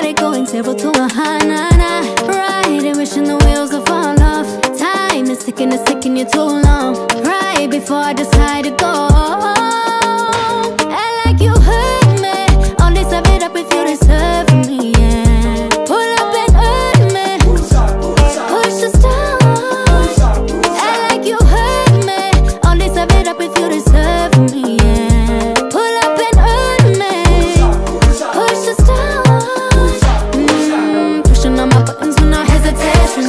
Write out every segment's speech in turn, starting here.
body going zero to a high, nah, nah. Riding, wishing the wheels will fall off. Time is ticking, it's taking you too long. Right before I decide to go. And like you hurt me, only serve it up if you deserve me, yeah. Pull up and hurt me, push the stars. And like you hurt me, only serve it up if you deserve me, yeah. Pull up and hurt me, push the stars. Pushing on my buttons with no hesitation.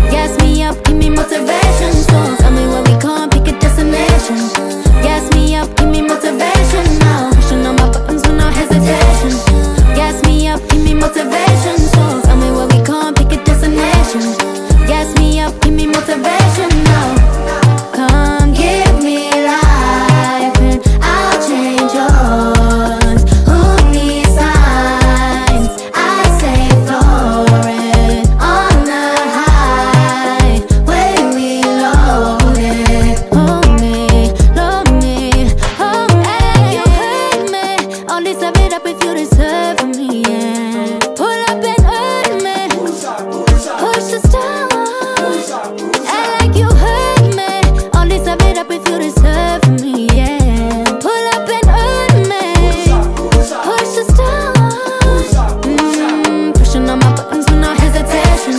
Gas me up, give me motivation. So tell me where we come, pick a destination. Gas me up, give me motivation now. Pushing on my buttons with no hesitation. Gas me up, give me motivation. So tell me where we come, pick a destination. Gas me up, give me motivation now. Come give me life and I'll change yours. Who needs signs? I say floating on the highway we loaded. Hold me, love me, hold me. And you hurt me, only serve it up if you deserve me, yeah. Pull up and hurt me, push the stars. And like you hurt me, only serve it up if you deserve me, yeah. Pull up and hurt me, push the stars. Pushing on my buttons with no hesitation.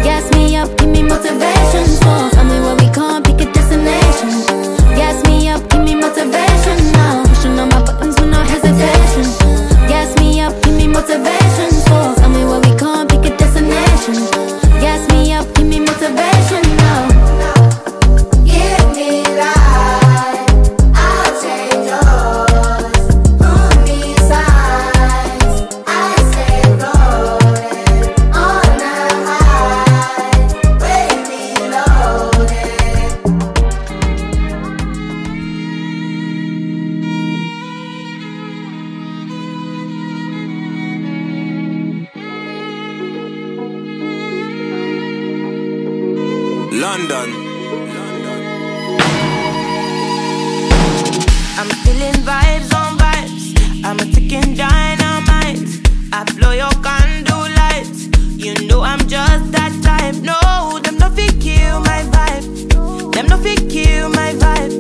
Gas me up, give me motivation. So tell me where we come, pick a destination. Gas me up, give me motivation now. Pushing on my buttons with no hesitation. Gas me up, give me motivation. So tell me where we come, pick a destination. Gas me up, give me motivation now. Give me life, I'll change yours. Who needs signs? I say floating on the highway we loaded. London. I'm feeling vibes on vibes. I'm a ticking dynamite. I blow your candle lights. You know I'm just that type. No, them no fit kill my vibe. Them no fit kill my vibe.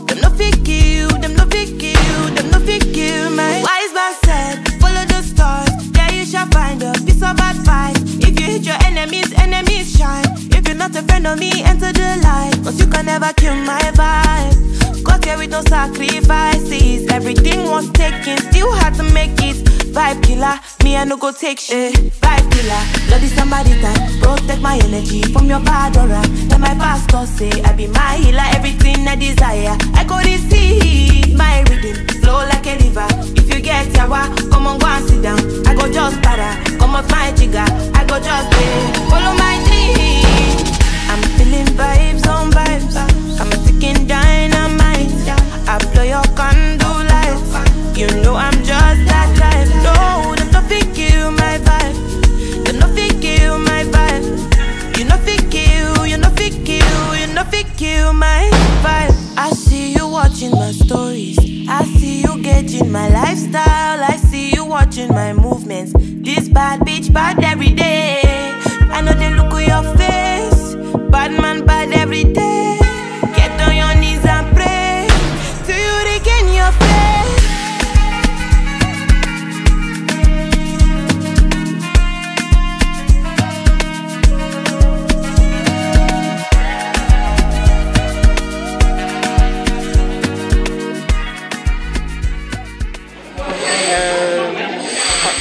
Them no fit kill. Them no fit kill. Them no fit kill my. Wise man said, follow the stars. There you shall find a piece of advice. If you hit your enemies, enemies shine. If you're not a friend of me, enter the light. Cause you can never kill my vibe. Got here with no sacrifices. Everything was taken, still had to make it. Vibe killer, me I no go take shit. Vibe killer, bloody somebody time. Protect my energy from your bad aura. Then my pastor say I be my healer. Everything I desire, I go receive. My rhythm flow like a river. If you get yawa, come on go and sit down. I go just para, come off my jigger. I go just follow my dream. I'm feeling vibes on vibes. I'm a ticking dynamite. I blow your candle lights. You know I'm just that type. No, them no fit kill my vibe. Them no fit kill my vibe. You no fit kill, you no fit kill, you no fit kill my vibe. I see you watching my stories. I see you gauging my lifestyle. I see you watching my movements. This bad bitch bad every day. I know they look at your face. Bad man bad every day. Get on your knees and pray till you regain your faith.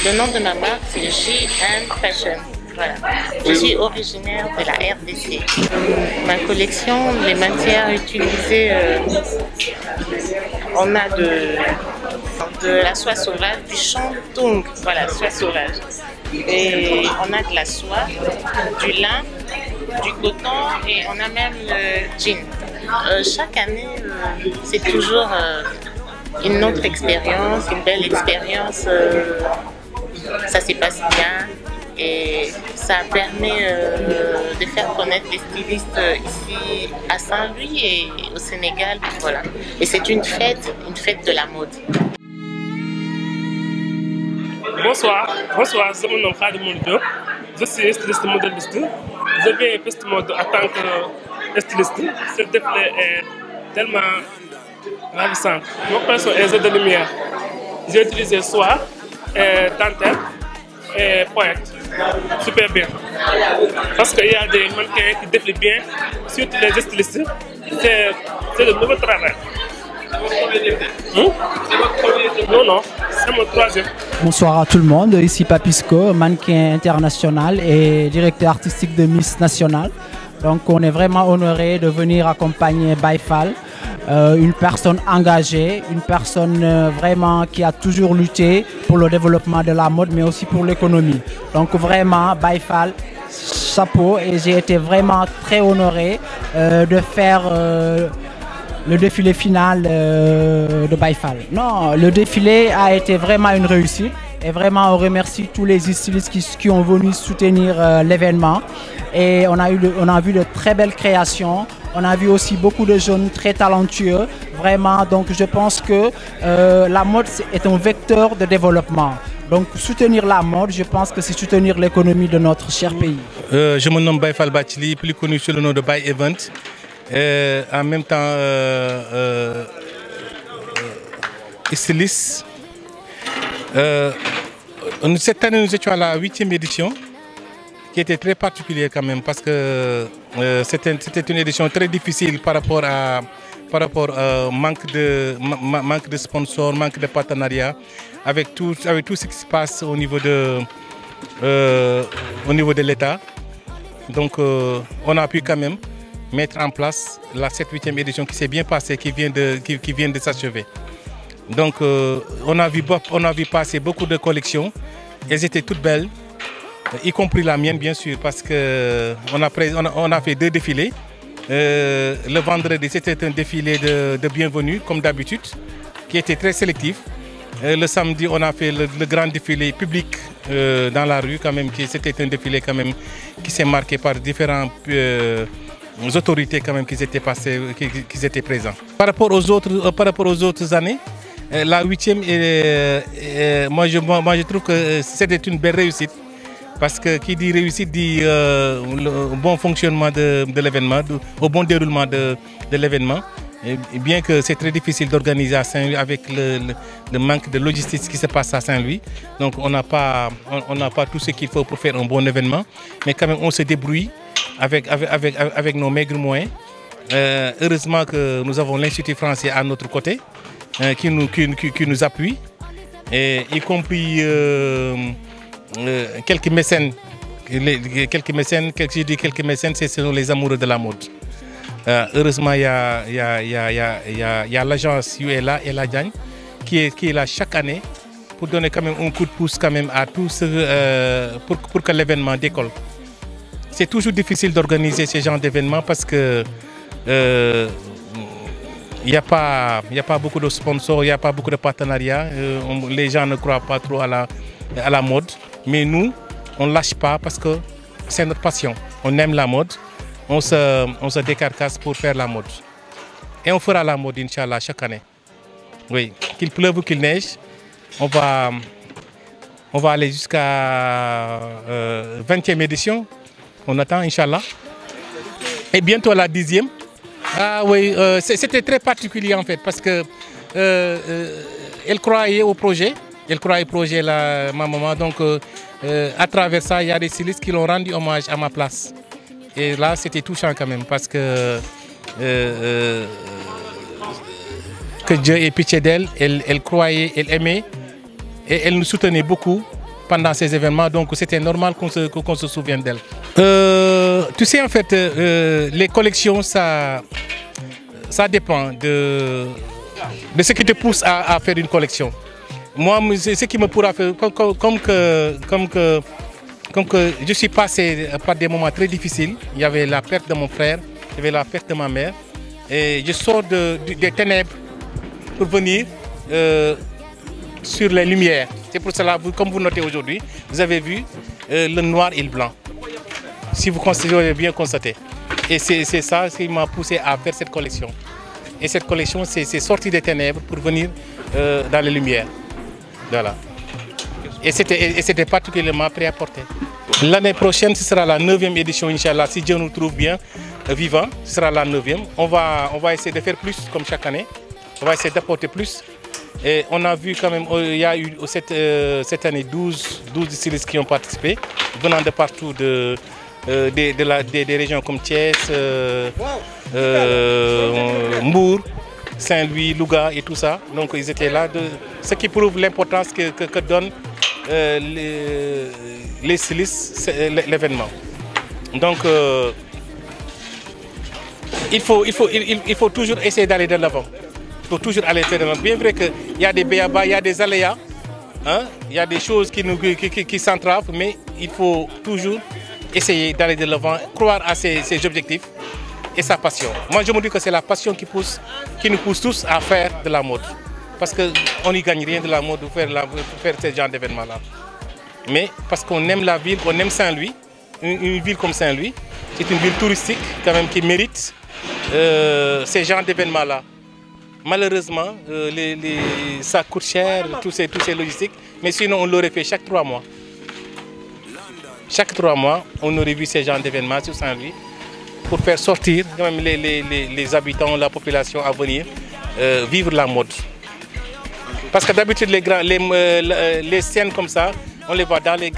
Le nom de ma marque, c'est JM Fashion. Voilà. Je suis originaire de la RDC. Ma collection, les matières utilisées, on a de la soie sauvage, du shantung, voilà, soie sauvage. Et on a de la soie, du lin, du coton et on a même le jean. Chaque année, c'est toujours une autre expérience, une belle expérience. Ça se passe bien et ça permet de faire connaître les stylistes ici à Saint-Louis et au Sénégal. Voilà. Et c'est une fête de la mode. Bonsoir, je me nomme Khadim Diop, je suis styliste modéliste. Je viens à Festimode en tant que styliste. Ce défilé est tellement ravissant. Mon pinceau est de lumière. J'ai utilisé soie, dentelle et pointe. Super bien. Parce qu'il y a des mannequins qui défilent bien, surtout les stylistes. C'est de nouveau travail. Non, c'est mon troisième. Bonsoir à tout le monde, ici Papisco, mannequin international et directeur artistique de Miss National. Donc on est vraiment honoré de venir accompagner Baye-Fall, une personne engagée, une personne vraiment qui a toujours lutté pour le développement de la mode mais aussi pour l'économie. Donc vraiment Baye-Fall, chapeau, et j'ai été vraiment très honoré de faire le défilé final de Baye-Fall. Non, le défilé a été vraiment une réussite et vraiment on remercie tous les stylistes qui ont venu soutenir l'événement. Et on a vu de très belles créations. On a vu aussi beaucoup de jeunes très talentueux. Vraiment, donc je pense que la mode est un vecteur de développement. Donc soutenir la mode, je pense que c'est soutenir l'économie de notre cher pays. Je me nomme Baye-Fall Bathily, plus connu sous le nom de Baye Event. En même temps, styliste. Cette année, nous étions à la 8e édition, qui était très particulière quand même, parce que c'était une édition très difficile par rapport au manque de sponsors, manque de partenariats, avec tout ce qui se passe au niveau de l'État. Donc on a pu quand même mettre en place cette 8e édition qui s'est bien passée, qui vient de s'achever. Donc on a vu passer beaucoup de collections, elles étaient toutes belles, y compris la mienne bien sûr, parce qu'on a fait 2 défilés. Le vendredi c'était un défilé de bienvenue comme d'habitude, qui était très sélectif. Le samedi on a fait le grand défilé public dans la rue quand même, c'était un défilé quand même qui s'est marqué par différents autorités quand même qui étaient présents. Par rapport aux autres années, la 8e, moi je trouve que c'était une belle réussite. Parce que qui dit réussite dit le bon fonctionnement de l'événement, au bon déroulement de l'événement. Bien que c'est très difficile d'organiser à Saint-Louis avec le manque de logistique qui se passe à Saint-Louis. Donc on n'a pas tout ce qu'il faut pour faire un bon événement. Mais quand même on se débrouille avec nos maigres moyens. Heureusement que nous avons l'Institut français à notre côté, qui nous appuie, et y compris quelques mécènes. Quelques mécènes, ce sont les amoureux de la mode. Heureusement, il y a l'agence UELA et la Diagne qui est là chaque année pour donner quand même un coup de pouce quand même à tous pour que l'événement décolle. C'est toujours difficile d'organiser ce genre d'événement parce que il n'y a pas beaucoup de sponsors, il n'y a pas beaucoup de partenariats. Les gens ne croient pas trop à la mode. Mais nous, on ne lâche pas parce que c'est notre passion. On aime la mode, on se décarcasse pour faire la mode. Et on fera la mode, Inch'Allah, chaque année. Oui, qu'il pleuve ou qu'il neige, on va aller jusqu'à 20e édition. On attend, Inch'Allah. Et bientôt la 10e. Ah oui, c'était très particulier en fait parce que elle croyait au projet. Elle croyait au projet, ma maman. Donc, à travers ça, il y a des stylistes qui l'ont rendu hommage à ma place. Et là, c'était touchant quand même parce que Dieu ait pitié d'elle. Elle croyait, elle aimait et elle nous soutenait beaucoup pendant ces événements. Donc, c'était normal qu'on se souvienne d'elle. Tu sais, en fait, les collections, ça dépend de ce qui te pousse à faire une collection. Moi, ce qui me pourra faire, comme que je suis passé par des moments très difficiles. Il y avait la perte de mon frère, il y avait la perte de ma mère. Et je sors des ténèbres pour venir sur les lumières. C'est pour cela, comme vous notez aujourd'hui, vous avez vu le noir et le blanc. Si vous avez bien constaté. Et c'est ça qui m'a poussé à faire cette collection. Et cette collection, c'est sortir des ténèbres pour venir dans les lumières. Voilà. Et c'était particulièrement prêt à porter. L'année prochaine, ce sera la 9e édition, Inch'Allah, si Dieu nous trouve bien vivants, ce sera la 9e. On va essayer de faire plus comme chaque année. On va essayer d'apporter plus. Et on a vu quand même, il y a eu cette année 12 stylistes qui ont participé, venant de partout, des régions comme Thiès, Mbour, Saint-Louis, Louga et tout ça. Donc ils étaient là, ce qui prouve l'importance que donnent les stylistes l'événement. Donc il faut toujours essayer d'aller de l'avant. Il faut toujours aller de l'avant. Bien vrai qu'il y a des béabas, il y a des aléas, hein? Il y a des choses qui s'entravent, mais il faut toujours essayer d'aller de l'avant, croire à ses objectifs et sa passion. Moi je me dis que c'est la passion qui nous pousse tous à faire de la mode. Parce qu'on n'y gagne rien de la mode pour faire ce genre d'événements-là. Mais parce qu'on aime la ville, on aime Saint-Louis, une ville comme Saint-Louis, c'est une ville touristique quand même qui mérite ces genres d'événements-là. Malheureusement, ça coûte cher, tous ces logistiques, mais sinon on l'aurait fait chaque 3 mois. Chaque 3 mois, on aurait vu ces genres d'événements sur Saint-Louis pour faire sortir quand même les habitants, la population à venir vivre la mode. Parce que d'habitude, les scènes comme ça, on les voit dans les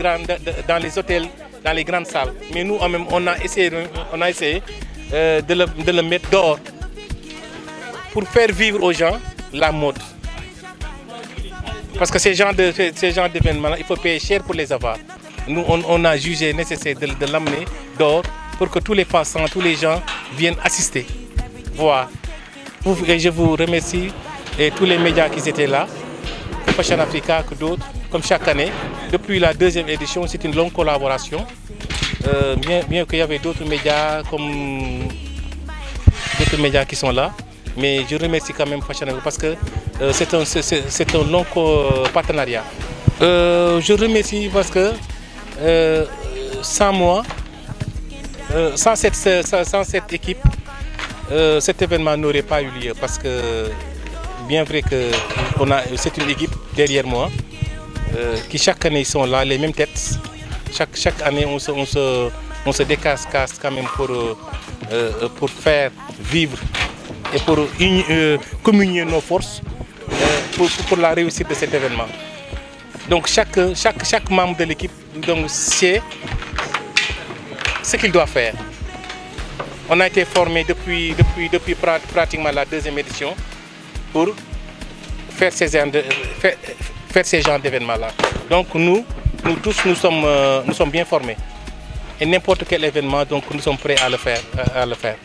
hôtels, dans les grandes salles. Mais nous, on a essayé de le mettre dehors pour faire vivre aux gens la mode. Parce que ces genres d'événements-là, il faut payer cher pour les avoir. Nous, on a jugé nécessaire de l'amener dehors pour que tous les passants, tous les gens viennent assister, voir. Et je vous remercie et tous les médias qui étaient là, Fashion Africa que d'autres, comme chaque année. Depuis la 2e édition, c'est une longue collaboration. Bien qu'il y avait d'autres médias qui sont là. Mais je remercie quand même Fashion Africa parce que c'est un long partenariat. Je remercie parce que sans moi, sans cette équipe, cet événement n'aurait pas eu lieu. Parce que bien vrai que c'est une équipe derrière moi qui chaque année sont là, les mêmes têtes. Chaque année on se décasse quand même pour faire vivre et pour communier nos forces pour la réussite de cet événement. Donc chaque membre de l'équipe sait ce qu'il doit faire. On a été formé depuis pratiquement la 2e édition pour faire ces genres d'événements-là. Donc nous tous, nous sommes bien formés. Et n'importe quel événement, donc nous sommes prêts à le faire.